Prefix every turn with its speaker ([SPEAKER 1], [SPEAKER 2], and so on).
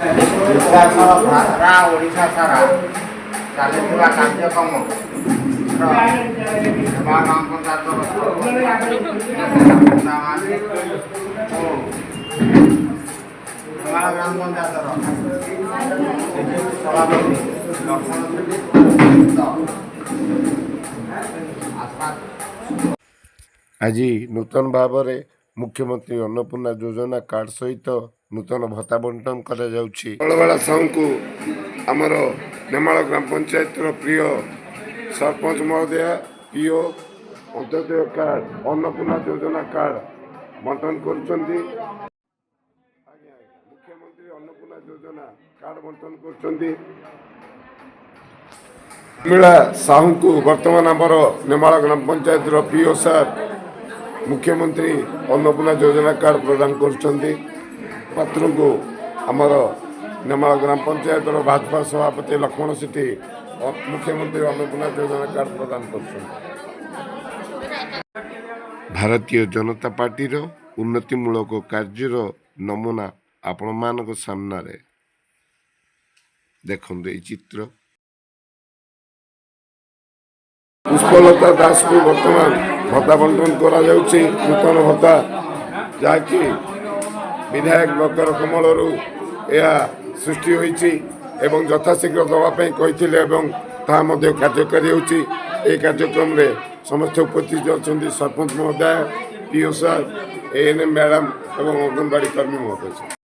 [SPEAKER 1] ସାରା ଓଡ଼ିଶା ସାରା ଚାଲିଥିବା କାର୍ଯ୍ୟକ୍ରମ ଗ୍ରାମ ପଞ୍ଚାୟତର ସଭାପତି
[SPEAKER 2] ଆଜି ନୂତନ ଭାବରେ ମୁଖ୍ୟମନ୍ତ୍ରୀ ଅନ୍ନପୂର୍ଣ୍ଣା ଯୋଜନା କାର୍ଡ ସହିତ ନୂତନ ଭତ୍ତା ବଣ୍ଟନ କରାଯାଉଛି। ବଳବାଳା ସାହୁଙ୍କୁ ଆମର ନେମାଳ ଗ୍ରାମ ପଞ୍ଚାୟତର ପ୍ରିୟ ସରପଞ୍ଚ ମହୋଦୟା ପିଓ ଅନ୍ତୋଦୟ କାର୍ଡ ଅନ୍ନପୂର୍ଣ୍ଣା ଯୋଜନା କାର୍ଡ ବଣ୍ଟନ କରୁଛନ୍ତି। ମୁଖ୍ୟମନ୍ତ୍ରୀ ଅନ୍ନପୂର୍ଣ୍ଣା ଯୋଜନା କାର୍ଡ ବଣ୍ଟନ କରୁଛନ୍ତି। ମୀଳା ସାହୁଙ୍କୁ ବର୍ତ୍ତମାନ ଆମର ନେମାଳ ଗ୍ରାମ ପଞ୍ଚାୟତର ପିଓ ସାର୍ ମୁଖ୍ୟମନ୍ତ୍ରୀ ଅନ୍ନପୂର୍ଣ୍ଣା ଯୋଜନା କାର୍ଡ ପ୍ରଦାନ କରୁଛନ୍ତି। ପାତ୍ରଙ୍କୁ ଆମର ନେମାଳ ଗ୍ରାମ ପଞ୍ଚାୟତର ଭାଜପା ସଭାପତି ଲକ୍ଷ୍ମଣ ସେଠୀ ମୁଖ୍ୟମନ୍ତ୍ରୀ ଅନ୍ନପୂର୍ଣ୍ଣା ଯୋଜନା କାର୍ଡ ପ୍ରଦାନ କରୁଛନ୍ତି। ଭାରତୀୟ ଜନତା ପାର୍ଟିର ଉନ୍ନତିମୂଳକ କାର୍ଯ୍ୟର ନମୁନା ଆପଣମାନଙ୍କ ସାମ୍ନାରେ ଦେଖନ୍ତୁ ଏହି ଚିତ୍ର। ପୁଷ୍ପଲତା ଦାସଙ୍କୁ ବର୍ତ୍ତମାନ ଭତ୍ତା ବଣ୍ଟନ କରାଯାଉଛି। ନୂତନ ଭତ୍ତା ଯାହାକି ବିଧାୟକ ଡକ୍ଟର କମଳରୁ ଏହା ସୃଷ୍ଟି ହୋଇଛି ଏବଂ ଯଥାଶୀଘ୍ର ଦେବା ପାଇଁ କହିଥିଲେ ଏବଂ ତାହା ମଧ୍ୟ କାର୍ଯ୍ୟକାରୀ ହେଉଛି। ଏହି କାର୍ଯ୍ୟକ୍ରମରେ ସମସ୍ତେ ଉପସ୍ଥିତ ଅଛନ୍ତି। ସରପଞ୍ଚ ମହୋଦୟ, ପିଓ ସାର୍, ଏଏନ୍ଏମ୍ ମ୍ୟାଡ଼ାମ ଏବଂ ଅଙ୍ଗନବାଡ଼ି କର୍ମୀ ମହୋଦୟ।